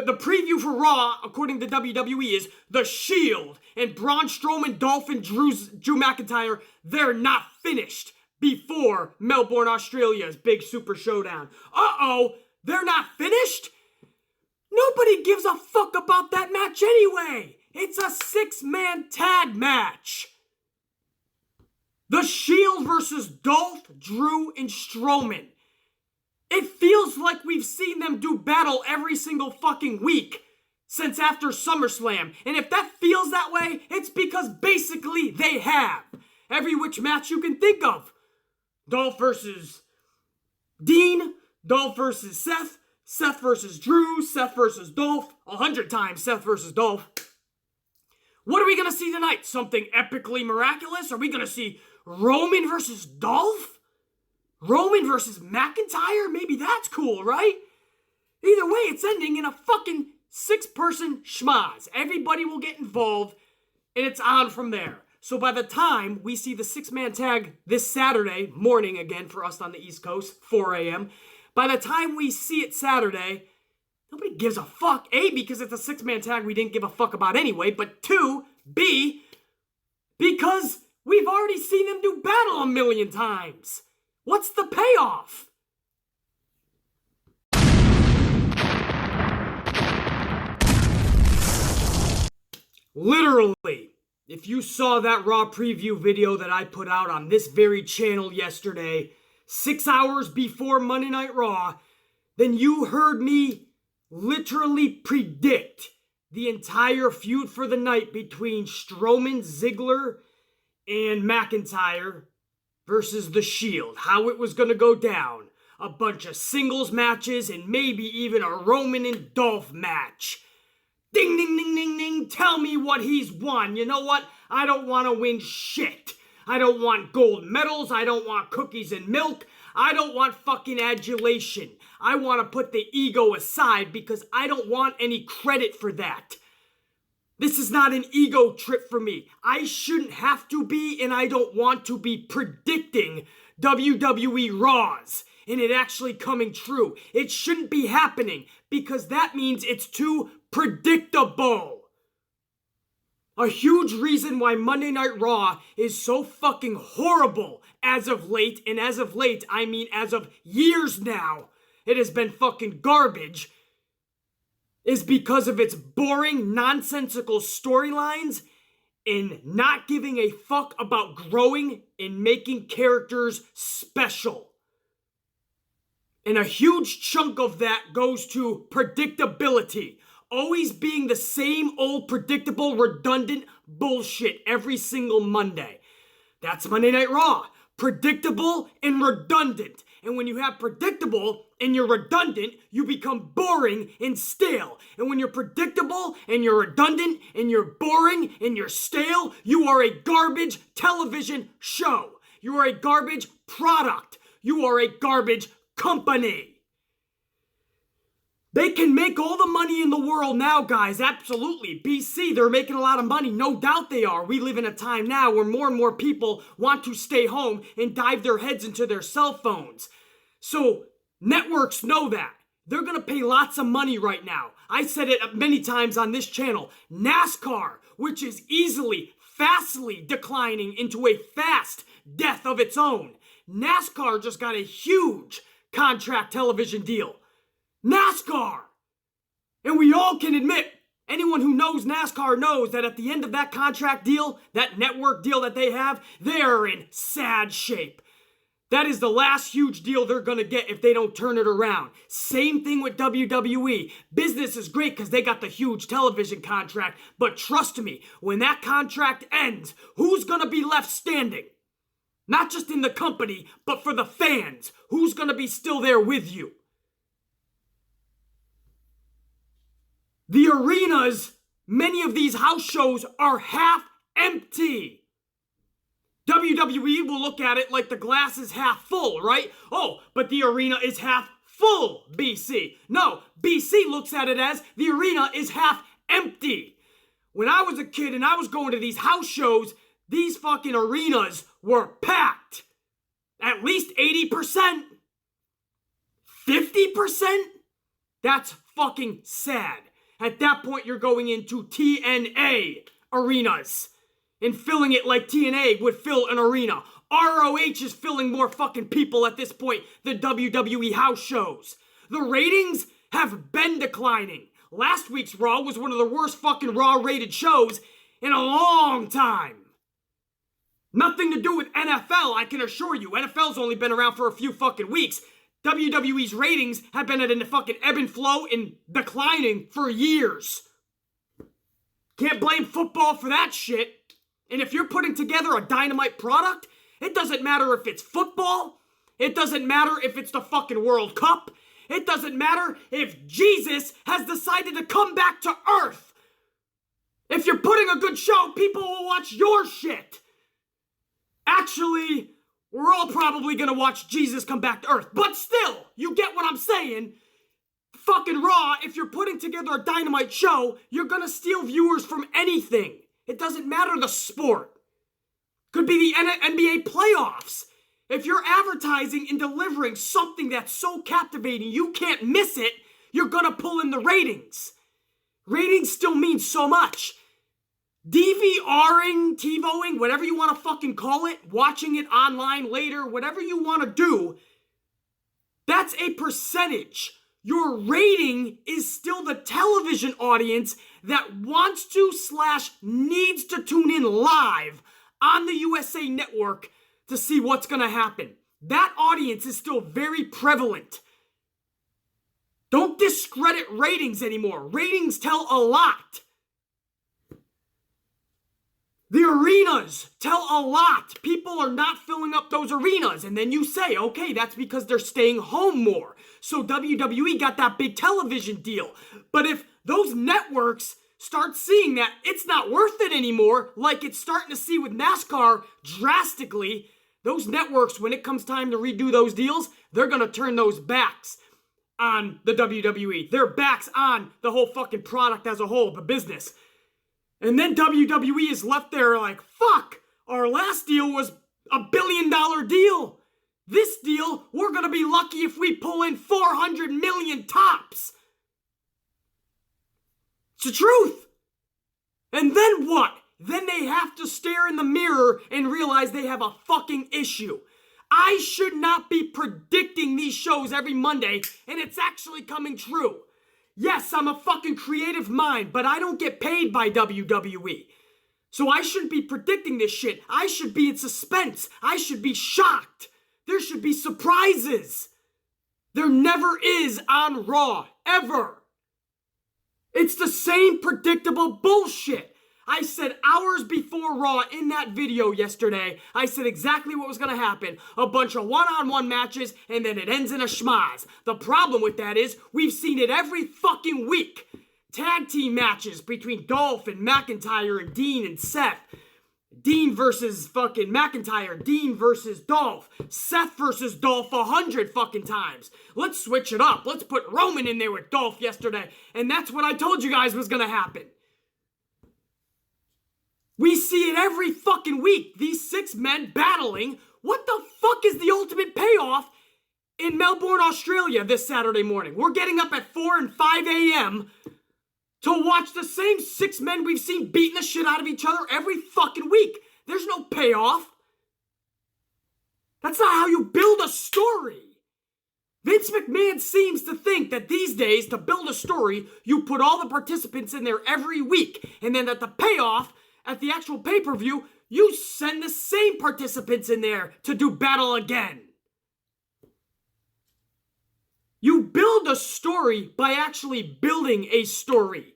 The preview for Raw, according to WWE, is The Shield and Braun Strowman, Dolph, and Drew McIntyre, they're not finished before Melbourne, Australia's big super showdown. Uh-oh, they're not finished? Nobody gives a fuck about that match anyway. It's a 6-man tag match. The Shield versus Dolph, Drew, and Strowman. It feels like we've seen them do battle every single fucking week since after SummerSlam. And if that feels that way, it's because basically they have. Every which match you can think of. Dolph versus Dean, Dolph versus Seth, Seth versus Drew, Seth versus Dolph, 100 times Seth versus Dolph. What are we going to see tonight? Something epically miraculous? Are we going to see Roman versus Dolph? Roman versus McIntyre? Maybe that's cool, right? Either way, it's ending in a fucking 6-person schmaz. Everybody will get involved, and it's on from there. So by the time we see the 6-man tag this Saturday morning, again for us on the East Coast, 4 a.m., by the time we see it Saturday, nobody gives a fuck. A, because it's a 6-man tag we didn't give a fuck about anyway, but 2, B, because we've already seen them do battle a million times. What's the payoff? Literally, if you saw that Raw preview video that I put out on this very channel yesterday, 6 hours before Monday Night Raw, then you heard me literally predict the entire feud for the night between Strowman, Ziggler, and McIntyre versus The Shield, how it was going to go down. A bunch of singles matches and maybe even a Roman and Dolph match. Ding, ding, ding, ding, ding. Tell me what he's won. You know what? I don't want to win shit. I don't want gold medals. I don't want cookies and milk. I don't want fucking adulation. I want to put the ego aside because I don't want any credit for that. This is not an ego trip for me. I shouldn't have to be, and I don't want to be predicting WWE Raws and it actually coming true. It shouldn't be happening because that means it's too predictable. A huge reason why Monday Night Raw is so fucking horrible as of late, and as of late, I mean as of years now, it has been fucking garbage, is because of its boring, nonsensical storylines and not giving a fuck about growing and making characters special. And a huge chunk of that goes to predictability. Always being the same old predictable, redundant bullshit every single Monday. That's Monday Night Raw. Predictable and redundant. And when you have predictable and you're redundant, you become boring and stale. And when you're predictable and you're redundant and you're boring and you're stale, you are a garbage television show. You are a garbage product. You are a garbage company. They can make all the money in the world now, guys. Absolutely. BC, they're making a lot of money. No doubt they are. We live in a time now where more and more people want to stay home and dive their heads into their cell phones. So networks know that. They're going to pay lots of money right now. I said it many times on this channel. NASCAR, which is fastly declining into a fast death of its own. NASCAR just got a huge contract television deal. NASCAR! And we all can admit, anyone who knows NASCAR knows that at the end of that contract deal, that network deal that they have, they are in sad shape. That is the last huge deal they're gonna get if they don't turn it around. Same thing with WWE. Business is great because they got the huge television contract, but trust me, when that contract ends, who's gonna be left standing? Not just in the company, but for the fans. Who's gonna be still there with you? The arenas, many of these house shows are half empty. WWE will look at it like the glass is half full, right? Oh, but the arena is half full, BC. No, BC looks at it as the arena is half empty. When I was a kid and I was going to these house shows, these fucking arenas were packed. At least 80%. 50%? That's fucking sad. At that point, you're going into TNA arenas and filling it like TNA would fill an arena. ROH is filling more fucking people at this point than WWE house shows. The ratings have been declining. Last week's Raw was one of the worst fucking Raw rated shows in a long time. Nothing to do with NFL, I can assure you. NFL's only been around for a few fucking weeks. WWE's ratings have been at a fucking ebb and flow and declining for years. Can't blame football for that shit. And if you're putting together a dynamite product, it doesn't matter if it's football. It doesn't matter if it's the fucking World Cup. It doesn't matter if Jesus has decided to come back to Earth. If you're putting a good show, people will watch your shit. Actually, we're all probably gonna watch Jesus come back to Earth. But still, you get what I'm saying. Fucking Raw, if you're putting together a dynamite show, you're gonna steal viewers from anything. It doesn't matter the sport. Could be the NBA playoffs. If you're advertising and delivering something that's so captivating you can't miss it, you're gonna pull in the ratings. Ratings still mean so much. DVRing, TiVoing, whatever you want to fucking call it, watching it online later, whatever you want to do, that's a percentage. Your rating is still the television audience that wants to / needs to tune in live on the USA Network to see what's going to happen. That audience is still very prevalent. Don't discredit ratings anymore. Ratings tell a lot. The arenas tell a lot. People are not filling up those arenas. And then you say, okay, that's because they're staying home more. So WWE got that big television deal. But if those networks start seeing that it's not worth it anymore, like it's starting to see with NASCAR drastically, those networks, when it comes time to redo those deals, they're going to turn those backs on the WWE. Their backs on the whole fucking product as a whole, the business. And then WWE is left there like, fuck, our last deal was $1 billion deal. This deal, we're going to be lucky if we pull in 400 million tops. It's the truth. And then what? Then they have to stare in the mirror and realize they have a fucking issue. I should not be predicting these shows every Monday, and it's actually coming true. Yes, I'm a fucking creative mind, but I don't get paid by WWE. So I shouldn't be predicting this shit. I should be in suspense. I should be shocked. There should be surprises. There never is on Raw, ever. It's the same predictable bullshit. I said hours before Raw in that video yesterday, I said exactly what was going to happen. A bunch of one-on-one matches, and then it ends in a schmaz. The problem with that is, we've seen it every fucking week. Tag team matches between Dolph and McIntyre and Dean and Seth. Dean versus fucking McIntyre. Dean versus Dolph. Seth versus Dolph 100 fucking times. Let's switch it up. Let's put Roman in there with Dolph yesterday. And that's what I told you guys was going to happen. We see it every fucking week. These 6 men battling. What the fuck is the ultimate payoff in Melbourne, Australia this Saturday morning? We're getting up at 4 and 5 a.m. to watch the same 6 men we've seen beating the shit out of each other every fucking week. There's no payoff. That's not how you build a story. Vince McMahon seems to think that these days, to build a story, you put all the participants in there every week, and then at the payoff, at the actual pay-per-view, you send the same participants in there to do battle again. You build a story by actually building a story.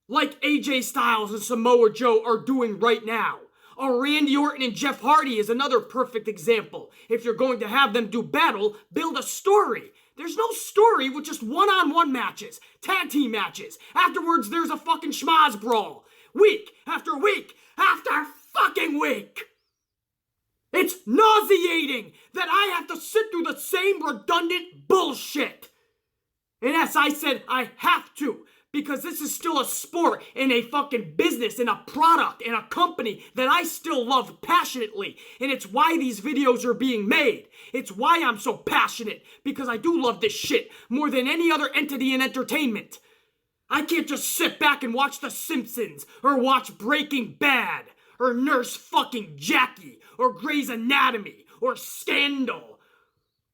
Like AJ Styles and Samoa Joe are doing right now. Randy Orton and Jeff Hardy is another perfect example. If you're going to have them do battle, build a story. There's no story with just one-on-one matches, tag team matches. Afterwards, there's a fucking schmaz brawl. Week after week after fucking week. It's nauseating that I have to sit through the same redundant bullshit. And as I said, I have to. because this is still a sport and a fucking business and a product and a company that I still love passionately. And it's why these videos are being made. It's why I'm so passionate, because I do love this shit more than any other entity in entertainment. I can't just sit back and watch The Simpsons or watch Breaking Bad or Nurse fucking Jackie or Grey's Anatomy or Scandal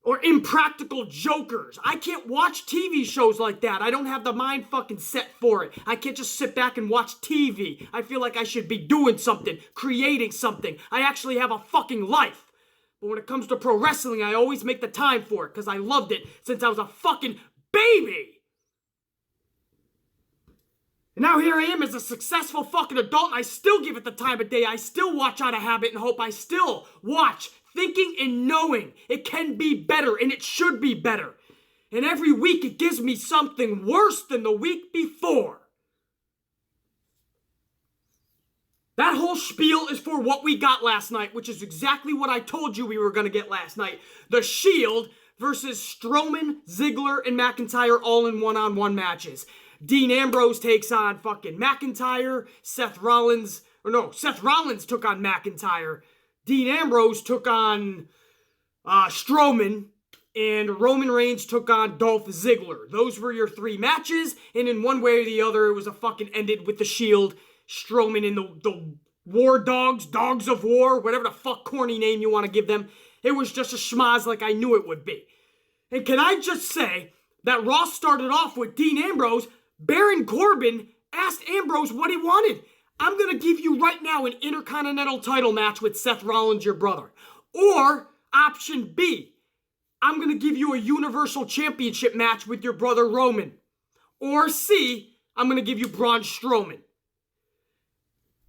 or Impractical Jokers. I can't watch TV shows like that. I don't have the mind fucking set for it. I can't just sit back and watch TV. I feel like I should be doing something, creating something. I actually have a fucking life. But when it comes to pro wrestling, I always make the time for it because I loved it since I was a fucking baby. And now here I am as a successful fucking adult, and I still give it the time of day. I still watch out of habit and hope. I still watch thinking and knowing it can be better and it should be better. And every week it gives me something worse than the week before. That whole spiel is for what we got last night, which is exactly what I told you we were going to get last night. The Shield versus Strowman, Ziggler, and McIntyre all in one-on-one matches. Dean Ambrose takes on fucking McIntyre. Seth Rollins took on McIntyre. Dean Ambrose took on Strowman, and Roman Reigns took on Dolph Ziggler. Those were your three matches, and in one way or the other, it was a fucking ended with the Shield, Strowman and the War Dogs, Dogs of War, whatever the fuck corny name you want to give them. It was just a schmaz like I knew it would be. And can I just say that Raw started off with Dean Ambrose. Baron Corbin asked Ambrose what he wanted. I'm going to give you right now an Intercontinental title match with Seth Rollins, your brother. Or, option B, I'm going to give you a Universal Championship match with your brother Roman. Or C, I'm going to give you Braun Strowman.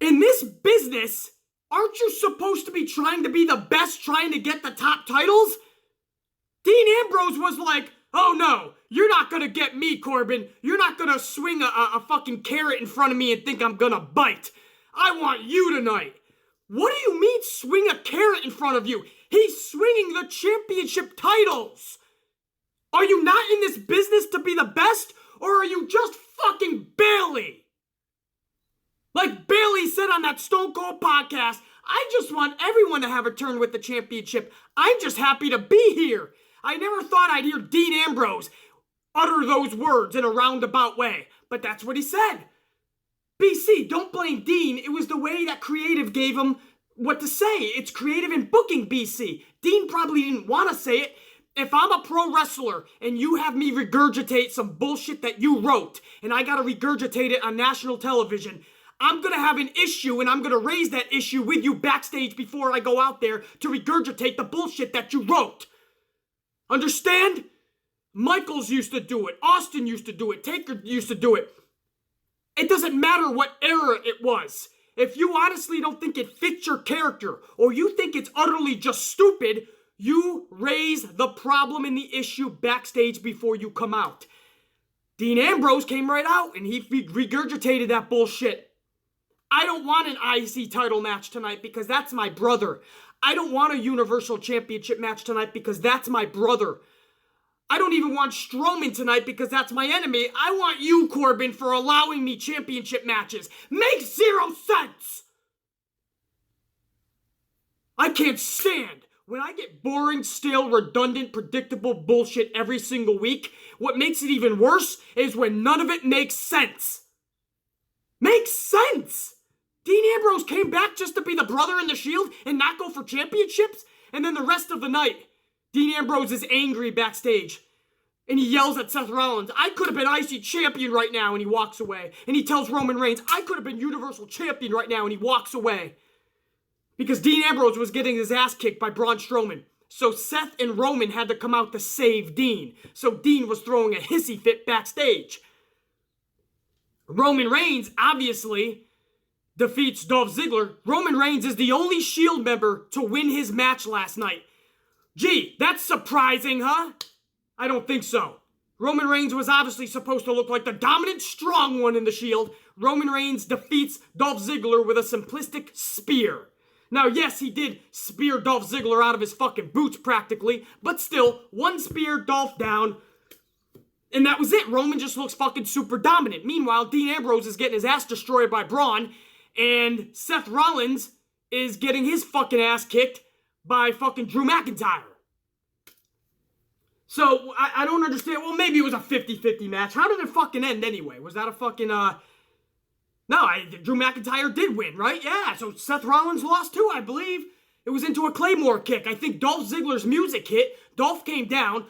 In this business, aren't you supposed to be trying to be the best, trying to get the top titles? Dean Ambrose was like, oh no, you're not gonna get me, Corbin. You're not gonna swing a fucking carrot in front of me and think I'm gonna bite. I want you tonight. What do you mean swing a carrot in front of you? He's swinging the championship titles. Are you not in this business to be the best, or are you just fucking Bailey? Like Bailey said on that Stone Cold podcast, I just want everyone to have a turn with the championship. I'm just happy to be here. I never thought I'd hear Dean Ambrose utter those words in a roundabout way, but that's what he said. BC, don't blame Dean. It was the way that creative gave him what to say. It's creative in booking, BC. Dean probably didn't want to say it. If I'm a pro wrestler and you have me regurgitate some bullshit that you wrote, and I gotta regurgitate it on national television, I'm gonna have an issue, and I'm gonna raise that issue with you backstage before I go out there to regurgitate the bullshit that you wrote. Understand? Michaels used to do it. Austin used to do it. Taker used to do it. It doesn't matter what era it was. If you honestly don't think it fits your character, or you think it's utterly just stupid, you raise the problem and the issue backstage before you come out. Dean Ambrose came right out and he regurgitated that bullshit. I don't want an IC title match tonight because that's my brother. I don't want a Universal Championship match tonight because that's my brother. I don't even want Strowman tonight because that's my enemy. I want you, Corbin, for allowing me championship matches. Makes zero sense! I can't stand when I get boring, stale, redundant, predictable bullshit every single week. What makes it even worse is when none of it makes sense. Makes sense! Dean Ambrose came back just to be the brother in the Shield and not go for championships? And then the rest of the night, Dean Ambrose is angry backstage. And he yells at Seth Rollins, I could have been IC champion right now, and he walks away. And he tells Roman Reigns, I could have been Universal champion right now, and he walks away. Because Dean Ambrose was getting his ass kicked by Braun Strowman. So Seth and Roman had to come out to save Dean. So Dean was throwing a hissy fit backstage. Roman Reigns, obviously, defeats Dolph Ziggler. Roman Reigns is the only Shield member to win his match last night. Gee, that's surprising, huh? I don't think so. Roman Reigns was obviously supposed to look like the dominant, strong one in the Shield. Roman Reigns defeats Dolph Ziggler with a simplistic spear. Now, yes, he did spear Dolph Ziggler out of his fucking boots practically, but still, one spear, Dolph down. And that was it. Roman just looks fucking super dominant. Meanwhile, Dean Ambrose is getting his ass destroyed by Braun, and Seth Rollins is getting his fucking ass kicked by fucking Drew McIntyre. So, I don't understand. Well, maybe it was a 50-50 match. How did it fucking end anyway? Was that a fucking, No, Drew McIntyre did win, right? Yeah, so Seth Rollins lost too, I believe. It was into a Claymore kick. I think Dolph Ziggler's music hit. Dolph came down,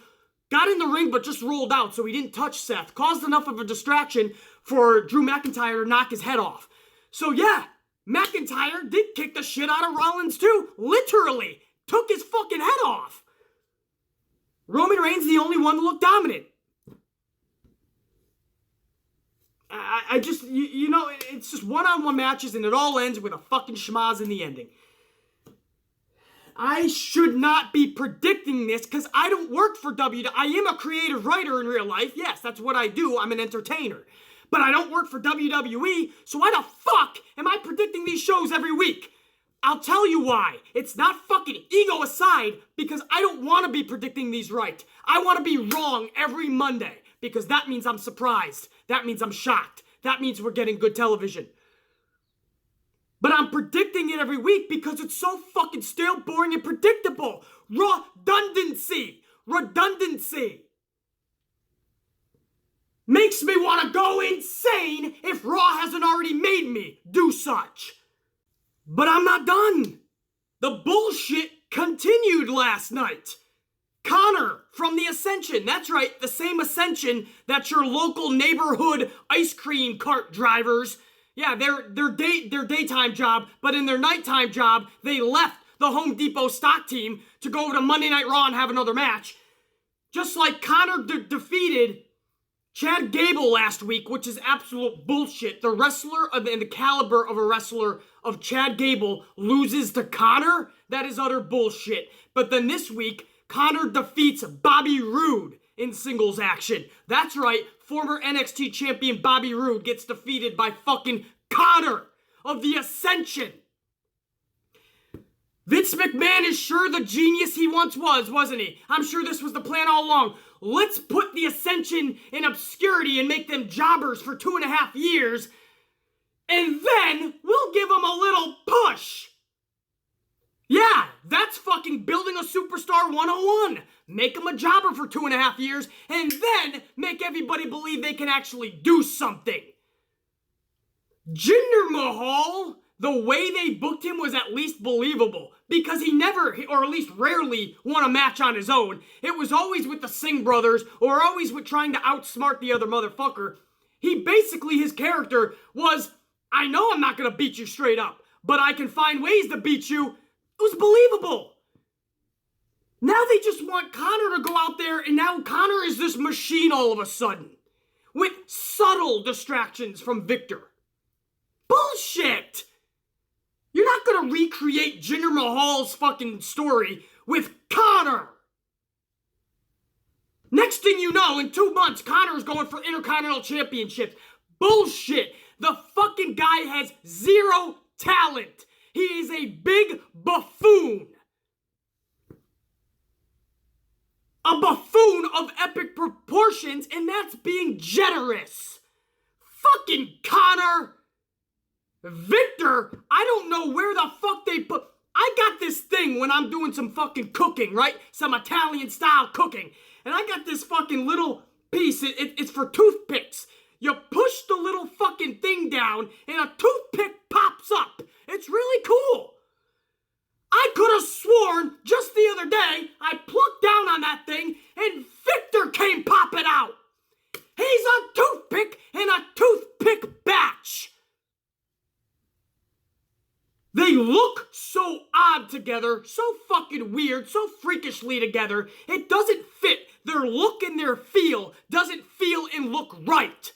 got in the ring, but just rolled out, so he didn't touch Seth. Caused enough of a distraction for Drew McIntyre to knock his head off. So yeah, McIntyre did kick the shit out of Rollins too. Literally. Took his fucking head off. Roman Reigns the only one to look dominant. I just, you know, it's just one-on-one matches and it all ends with a fucking schmaz in the ending. I should not be predicting this because I don't work for WWE. I am a creative writer in real life. Yes, that's what I do. I'm an entertainer. But I don't work for WWE, so why the fuck am I predicting these shows every week? I'll tell you why. It's not fucking ego aside, because I don't want to be predicting these right. I want to be wrong every Monday, because that means I'm surprised. That means I'm shocked. That means we're getting good television. But I'm predicting it every week because it's so fucking stale, boring, and predictable. Redundancy. Redundancy. Makes me want to go insane if Raw hasn't already made me do such. But I'm not done. The bullshit continued last night. Connor from the Ascension. That's right, the same Ascension that your local neighborhood ice cream cart drivers, yeah, their daytime job, but in their nighttime job, they left the Home Depot stock team to go over to Monday Night Raw and have another match. Just like Connor defeated Chad Gable last week, which is absolute bullshit. The wrestler and the caliber of a wrestler of Chad Gable loses to Connor? That is utter bullshit. But then this week, Connor defeats Bobby Roode in singles action. That's right, former NXT champion Bobby Roode gets defeated by fucking Connor of the Ascension. Vince McMahon is sure the genius he once was, wasn't he? I'm sure this was the plan all along. Let's put the Ascension in obscurity and make them jobbers for 2.5 years, and then we'll give them a little push. Yeah, that's fucking building a superstar 101. Make them a jobber for 2.5 years, and then make everybody believe they can actually do something. Jinder Mahal, the way they booked him was at least believable, because he never, or at least rarely, won a match on his own. It was always with the Singh brothers, or always with trying to outsmart the other motherfucker. He basically, his character was, I know I'm not gonna beat you straight up, but I can find ways to beat you. It was believable. Now they just want Connor to go out there, and now Connor is this machine all of a sudden, with subtle distractions from Victor. Bullshit! You're not gonna recreate Jinder Mahal's fucking story with Connor! Next thing you know, in 2 months, Connor's going for Intercontinental Championships. Bullshit! The fucking guy has zero talent. He is a big buffoon. A buffoon of epic proportions, and that's being generous. Fucking Connor! Victor, I don't know where the fuck they put... I got this thing when I'm doing some fucking cooking, right? Some Italian style cooking. And I got this fucking little piece. It's for toothpicks. You push the little fucking thing down and a toothpick pops up. It's really cool. I could have sworn just the other day I plucked down on that thing and Victor came popping out. He's a toothpick in a toothpick batch. They look so odd together, so fucking weird, so freakishly together. It doesn't fit. Their look and their feel doesn't feel and look right.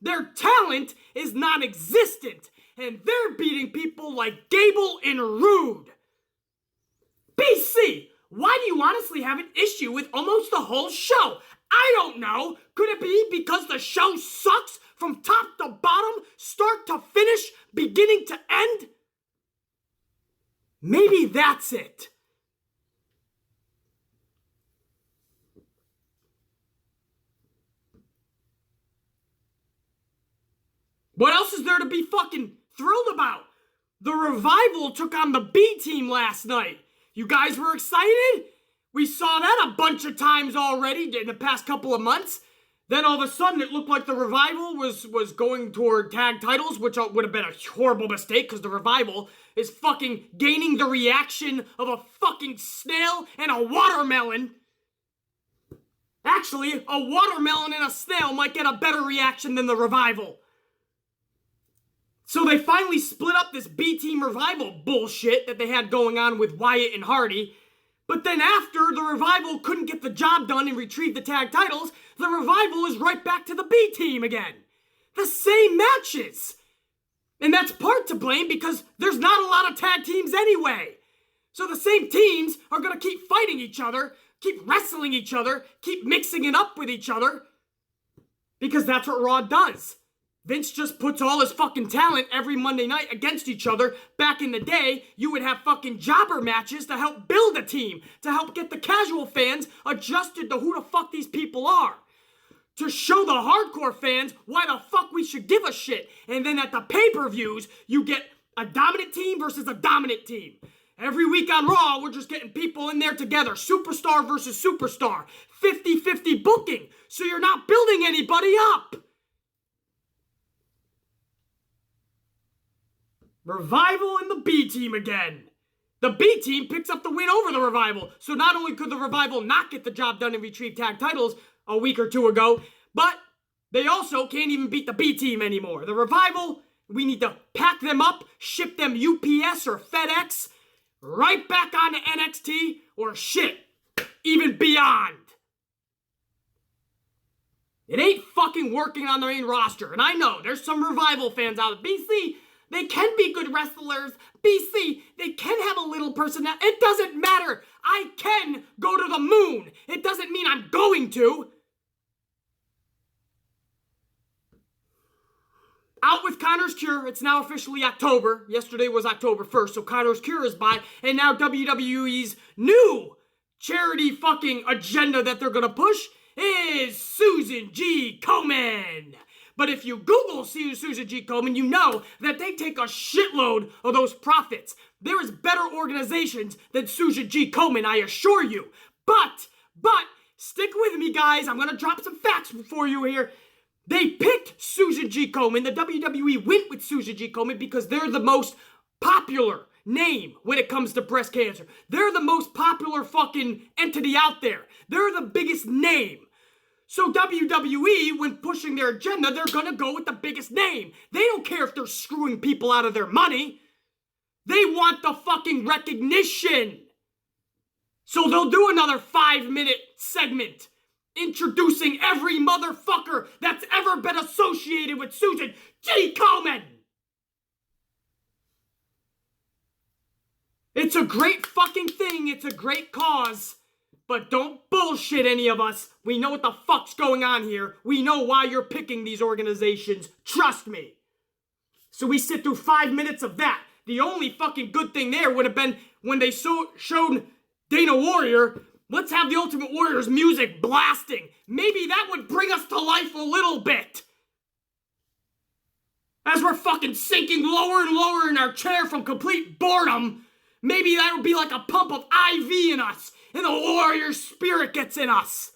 Their talent is non-existent, and they're beating people like Gable and Roode. BC, why do you honestly have an issue with almost the whole show? I don't know. Could it be because the show sucks from top to bottom, start to finish, beginning to end? Maybe that's it. What else is there to be fucking thrilled about? The Revival took on the B team last night. You guys were excited? We saw that a bunch of times already in the past couple of months. Then all of a sudden it looked like the Revival was going toward tag titles, which would have been a horrible mistake because the Revival is fucking gaining the reaction of a fucking snail and a watermelon. Actually, a watermelon and a snail might get a better reaction than the Revival. So they finally split up this B-Team Revival bullshit that they had going on with Wyatt and Hardy. But then after the Revival couldn't get the job done and retrieve the tag titles, the Revival is right back to the B-Team again. The same matches. And that's part to blame because there's not a lot of tag teams anyway. So the same teams are going to keep fighting each other, keep wrestling each other, keep mixing it up with each other. Because that's what Raw does. Vince just puts all his fucking talent every Monday night against each other. Back in the day, you would have fucking jobber matches to help build a team, to help get the casual fans adjusted to who the fuck these people are. To show the hardcore fans why the fuck we should give a shit. And then at the pay-per-views, you get a dominant team versus a dominant team. Every week on Raw, we're just getting people in there together. Superstar versus superstar. 50-50 booking. So you're not building anybody up. Revival and the B team again. The B team picks up the win over the Revival. So not only could the Revival not get the job done and retrieve tag titles a week or two ago, but they also can't even beat the B team anymore. The Revival, we need to pack them up, ship them UPS or FedEx, right back onto NXT, or shit, even beyond. It ain't fucking working on the main roster. And I know there's some Revival fans out there. BC, they can be good wrestlers. BC, they can have a little personality. It doesn't matter. I can go to the moon. It doesn't mean I'm going to. Out with Connor's Cure. It's now officially October. Yesterday was October 1st, so Connor's Cure is by. And now WWE's new charity fucking agenda that they're gonna push is Susan G. Komen. But if you Google Susan G. Komen, you know that they take a shitload of those profits. There is better organizations than Susan G. Komen, I assure you. But, stick with me, guys. I'm going to drop some facts for you here. They picked Susan G. Komen. The WWE went with Susan G. Komen because they're the most popular name when it comes to breast cancer. They're the most popular fucking entity out there. They're the biggest name. So WWE, when pushing their agenda, they're gonna go with the biggest name. They don't care if they're screwing people out of their money. They want the fucking recognition. So they'll do another 5-minute segment introducing every motherfucker that's ever been associated with Susan G. Komen. It's a great fucking thing. It's a great cause. But don't bullshit any of us. We know what the fuck's going on here. We know why you're picking these organizations. Trust me. So we sit through 5 minutes of that. The only fucking good thing there would have been when they showed Dana Warrior, let's have the Ultimate Warrior's music blasting. Maybe that would bring us to life a little bit. As we're fucking sinking lower and lower in our chair from complete boredom, maybe that would be like a pump of IV in us. And the warrior spirit gets in us.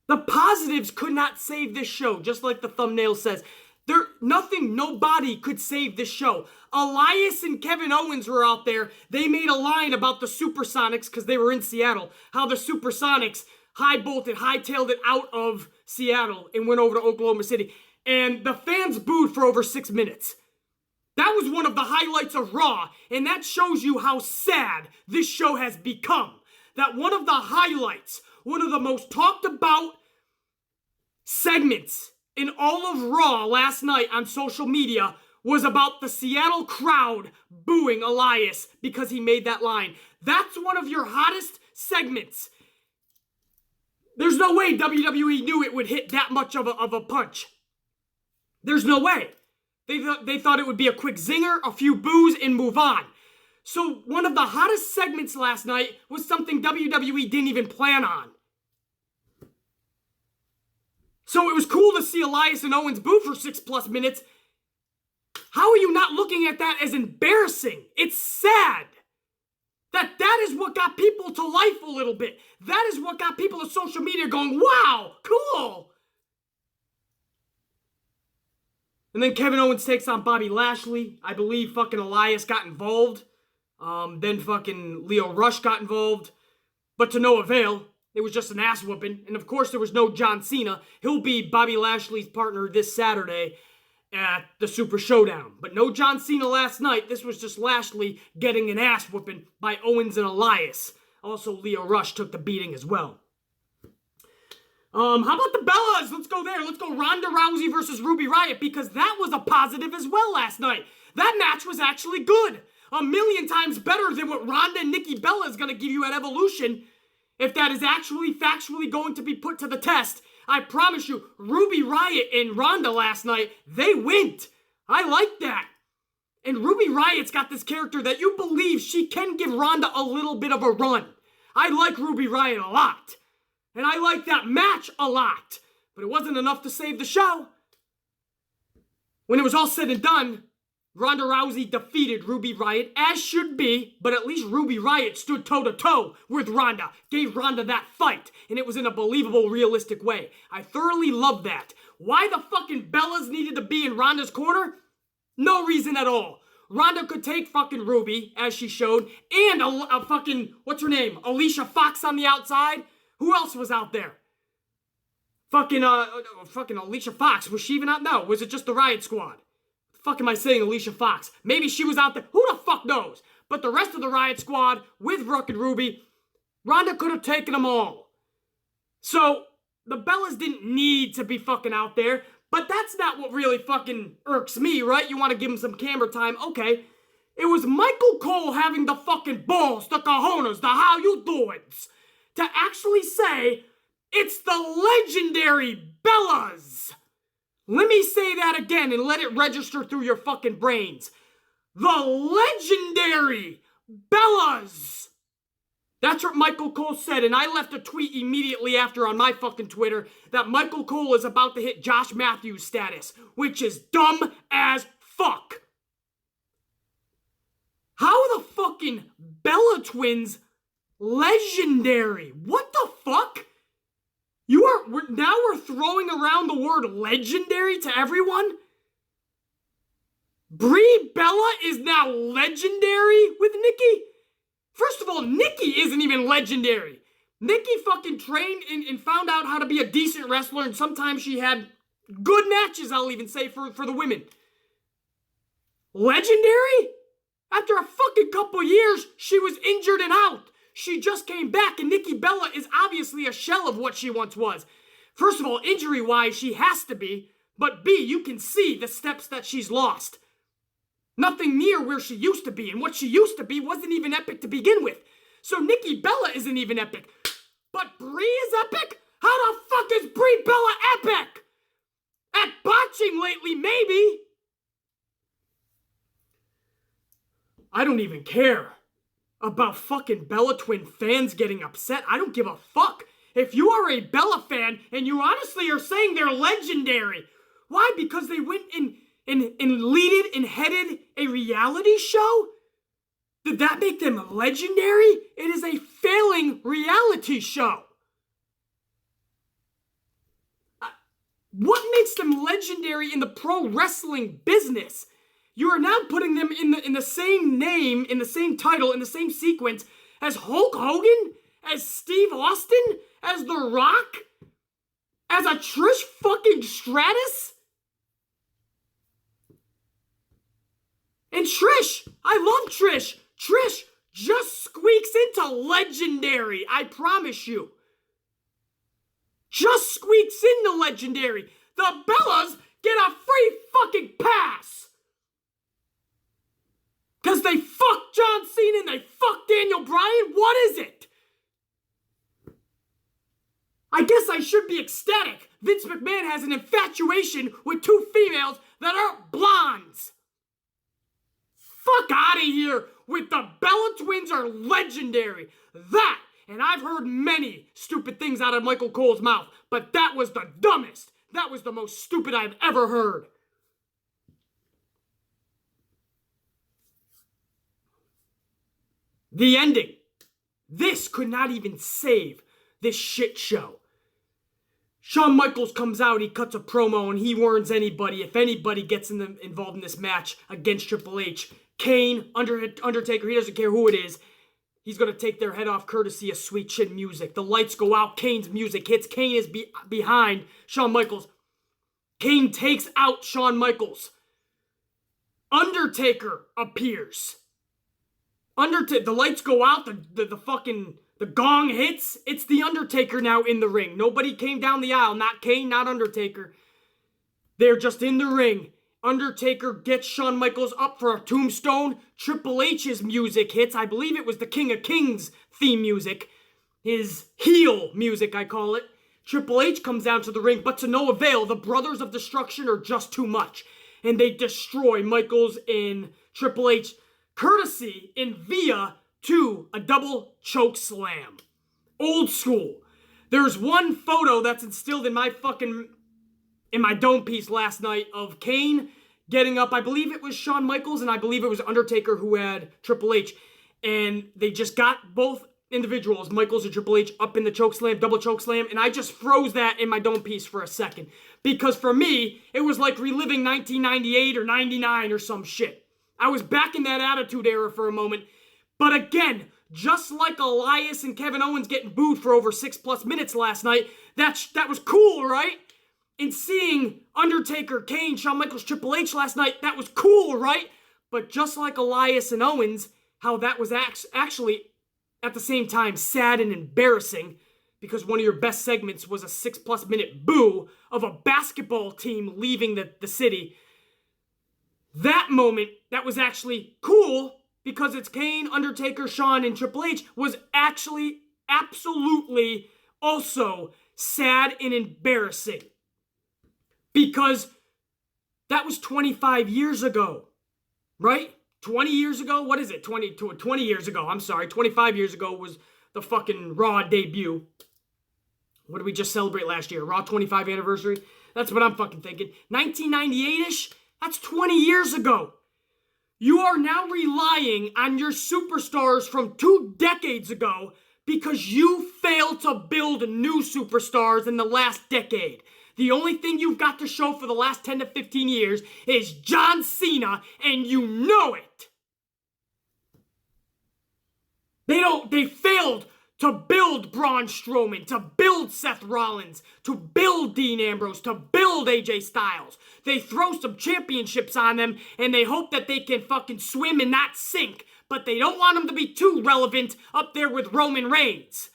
The positives could not save this show, just like the thumbnail says. Nobody could save this show. Elias and Kevin Owens were out there. They made a line about the Supersonics because they were in Seattle. How the Supersonics hightailed it out of Seattle and went over to Oklahoma City. And the fans booed for over 6 minutes. That was one of the highlights of Raw, and that shows you how sad this show has become. That one of the highlights, one of the most talked about segments in all of Raw last night on social media was about the Seattle crowd booing Elias because he made that line. That's one of your hottest segments. There's no way WWE knew it would hit that much of a punch. There's no way. They thought it would be a quick zinger, a few boos, and move on. So one of the hottest segments last night was something WWE didn't even plan on. So it was cool to see Elias and Owens boo for 6+ minutes. How are you not looking at that as embarrassing? It's sad. That is what got people to life a little bit. That is what got people to social media going, wow, cool. And then Kevin Owens takes on Bobby Lashley. I believe fucking Elias got involved. Then fucking Lio Rush got involved. But to no avail. It was just an ass whooping. And of course there was no John Cena. He'll be Bobby Lashley's partner this Saturday at the Super Showdown. But no John Cena last night. This was just Lashley getting an ass whooping by Owens and Elias. Also, Lio Rush took the beating as well. How about the Bellas? Let's go there. Let's go Ronda Rousey versus Ruby Riott, because that was a positive as well last night. That match was actually good. 1,000,000 times better than what Ronda and Nikki Bella is going to give you at Evolution. If that is actually factually going to be put to the test, I promise you, Ruby Riott and Ronda last night, they went. I like that. And Ruby Riott's got this character that you believe she can give Ronda a little bit of a run. I like Ruby Riott a lot. And I like that match a lot. But it wasn't enough to save the show. When it was all said and done, Ronda Rousey defeated Ruby Riott, as should be, but at least Ruby Riott stood toe-to-toe with Ronda, gave Ronda that fight, and it was in a believable, realistic way. I thoroughly love that. Why the fucking Bellas needed to be in Ronda's corner? No reason at all. Ronda could take fucking Ruby, as she showed, and a fucking, what's her name? Alicia Fox on the outside? Who else was out there? Fucking Alicia Fox. Was she even out? No, was it just the Riot Squad? Fuck am I saying, Alicia Fox? Maybe she was out there. Who the fuck knows? But the rest of the Riot Squad, with Brooke and Ruby, Ronda could have taken them all. So, the Bellas didn't need to be fucking out there, but that's not what really fucking irks me, right? You want to give them some camera time, okay. It was Michael Cole having the fucking balls, the cojones, the how you doings, to actually say, it's the legendary Bellas. Let me say that again and let it register through your fucking brains. The legendary Bellas. That's what Michael Cole said, and I left a tweet immediately after on my fucking Twitter that Michael Cole is about to hit Josh Matthews status, which is dumb as fuck. How are the fucking Bella twins legendary? What the fuck? Now we're throwing around the word legendary to everyone? Brie Bella is now legendary with Nikki? First of all, Nikki isn't even legendary. Nikki fucking trained and found out how to be a decent wrestler, and sometimes she had good matches, I'll even say, for the women. Legendary? After a fucking couple years, she was injured and out. She just came back, and Nikki Bella is obviously a shell of what she once was. First of all, injury-wise, she has to be, but B, you can see the steps that she's lost. Nothing near where she used to be, and what she used to be wasn't even epic to begin with. So Nikki Bella isn't even epic. But Brie is epic? How the fuck is Brie Bella epic? At botching lately, maybe. I don't even care about fucking Bella Twin fans getting upset. I don't give a fuck. If you are a Bella fan and you honestly are saying they're legendary, why? Because they went and leaded and headed a reality show? Did that make them legendary? It is a failing reality show. What makes them legendary in the pro wrestling business? You are now putting them in the same name, in the same title, in the same sequence as Hulk Hogan, as Steve Austin, as The Rock, as a Trish fucking Stratus? And Trish, I love Trish. Trish just squeaks into legendary, I promise you. Just squeaks into legendary. The Bellas get a free fucking pass. Because they fucked John Cena and they fucked Daniel Bryan? What is it? I guess I should be ecstatic. Vince McMahon has an infatuation with two females that aren't blondes. Fuck out of here with the Bella Twins are legendary. That, and I've heard many stupid things out of Michael Cole's mouth, but that was the dumbest. That was the most stupid I've ever heard. The ending. This could not even save this shit show. Shawn Michaels comes out, he cuts a promo, and he warns anybody, if anybody gets involved in this match against Triple H, Kane, Undertaker, he doesn't care who it is, he's going to take their head off courtesy of Sweet Chin music. The lights go out, Kane's music hits, Kane is behind Shawn Michaels. Kane takes out Shawn Michaels. Undertaker appears. The lights go out, the gong hits. It's the Undertaker now in the ring. Nobody came down the aisle. Not Kane, not Undertaker. They're just in the ring. Undertaker gets Shawn Michaels up for a tombstone. Triple H's music hits. I believe it was the King of Kings theme music. His heel music, I call it. Triple H comes down to the ring, but to no avail. The Brothers of Destruction are just too much. And they destroy Michaels and Triple H. Courtesy and via to a double choke slam. Old school. There's one photo that's instilled in my dome piece last night of Kane getting up. I believe it was Shawn Michaels and I believe it was Undertaker who had Triple H. And they just got both individuals, Michaels and Triple H, up in the choke slam, double choke slam. And I just froze that in my dome piece for a second. Because for me, it was like reliving 1998 or 99 or some shit. I was back in that Attitude Era for a moment. But again, just like Elias and Kevin Owens getting booed for over 6+ minutes last night, that was cool, right? And seeing Undertaker, Kane, Shawn Michaels, Triple H last night, that was cool, right? But just like Elias and Owens, how that was actually, at the same time, sad and embarrassing, because one of your best segments was a 6+ minute boo of a basketball team leaving the city. That moment, that was actually cool, because it's Kane, Undertaker, Shawn, and Triple H, was actually absolutely also sad and embarrassing. Because that was 25 years ago, right? 20 years ago? What is it? 20 years ago. I'm sorry. 25 years ago was the fucking Raw debut. What did we just celebrate last year? Raw 25 anniversary? That's what I'm fucking thinking. 1998-ish? That's 20 years ago. You are now relying on your superstars from 2 decades ago because you failed to build new superstars in the last decade. The only thing you've got to show for the last 10 to 15 years is John Cena, and you know it. They failed to build Braun Strowman, to build Seth Rollins, to build Dean Ambrose, to build AJ Styles. They throw some championships on them, and they hope that they can fucking swim and not sink, but they don't want them to be too relevant up there with Roman Reigns.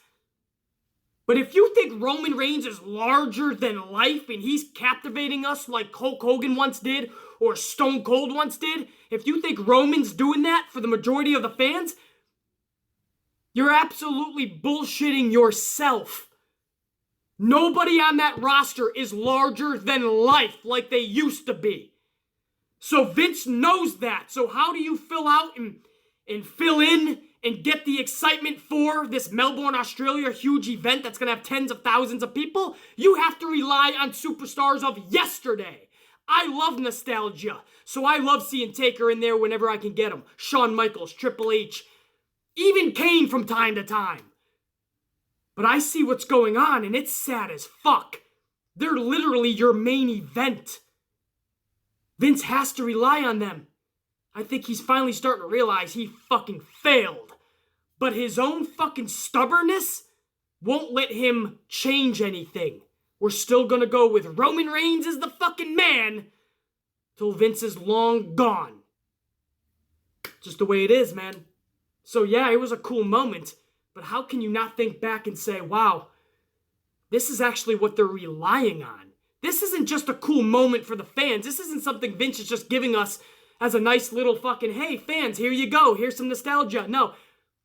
But if you think Roman Reigns is larger than life and he's captivating us like Hulk Hogan once did or Stone Cold once did, if you think Roman's doing that for the majority of the fans, you're absolutely bullshitting yourself. Nobody on that roster is larger than life like they used to be. So Vince knows that. So how do you fill out and fill in and get the excitement for this Melbourne, Australia huge event that's going to have tens of thousands of people? You have to rely on superstars of yesterday. I love nostalgia, so I love seeing Taker in there whenever I can get him. Shawn Michaels, Triple H, even Kane from time to time. But I see what's going on, and it's sad as fuck. They're literally your main event. Vince has to rely on them. I think he's finally starting to realize he fucking failed. But his own fucking stubbornness won't let him change anything. We're still gonna go with Roman Reigns as the fucking man till Vince is long gone. Just the way it is, man. So yeah, it was a cool moment, but how can you not think back and say, wow, this is actually what they're relying on. This isn't just a cool moment for the fans. This isn't something Vince is just giving us as a nice little fucking, hey, fans, here you go. Here's some nostalgia. No,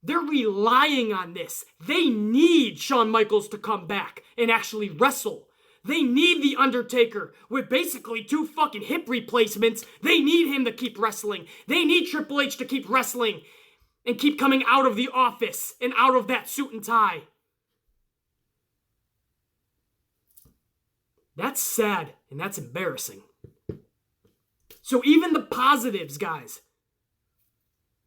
they're relying on this. They need Shawn Michaels to come back and actually wrestle. They need The Undertaker with basically 2 fucking hip replacements. They need him to keep wrestling. They need Triple H to keep wrestling. and keep coming out of the office and out of that suit and tie. That's sad and that's embarrassing. So even the positives, guys,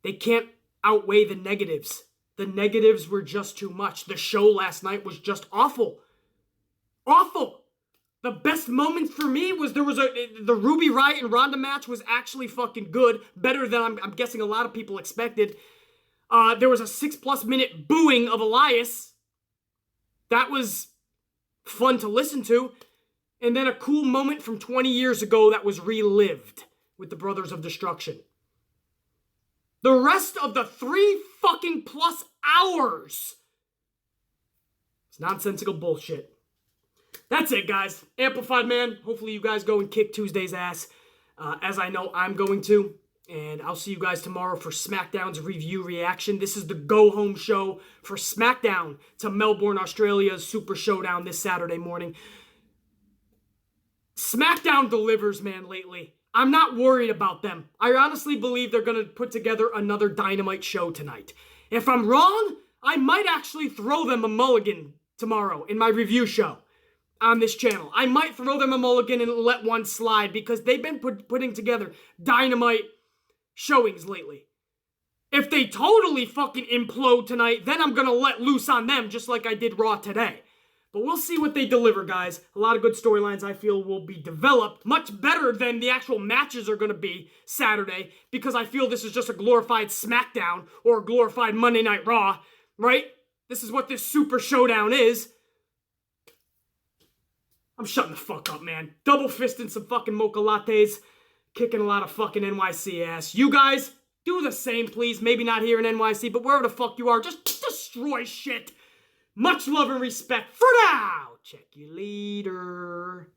they can't outweigh the negatives. The negatives were just too much. The show last night was just awful. Awful. The best moment for me was the Ruby Riott and Ronda match was actually fucking good. Better than I'm guessing a lot of people expected. There was a 6+ minute booing of Elias. That was fun to listen to. And then a cool moment from 20 years ago that was relived with the Brothers of Destruction. The rest of the 3 fucking plus hours, it's nonsensical bullshit. That's it, guys. Amplified Man. Hopefully you guys go and kick Tuesday's ass, as I know I'm going to. And I'll see you guys tomorrow for SmackDown's review reaction. This is the go-home show for SmackDown to Melbourne, Australia's Super Showdown this Saturday morning. SmackDown delivers, man, lately. I'm not worried about them. I honestly believe they're going to put together another Dynamite show tonight. If I'm wrong, I might actually throw them a mulligan tomorrow in my review show on this channel. I might throw them a mulligan and let one slide because they've been putting together Dynamite showings lately. If they totally fucking implode tonight, then I'm going to let loose on them just like I did Raw today. But we'll see what they deliver, guys. A lot of good storylines I feel will be developed. Much better than the actual matches are going to be Saturday. Because I feel this is just a glorified SmackDown or a glorified Monday Night Raw. Right? This is what this Super Showdown is. I'm shutting the fuck up, man. Double fisting some fucking mocha lattes. Kicking a lot of fucking NYC ass. You guys, do the same, please. Maybe not here in NYC, but wherever the fuck you are, just destroy shit. Much love and respect for now. Check you later.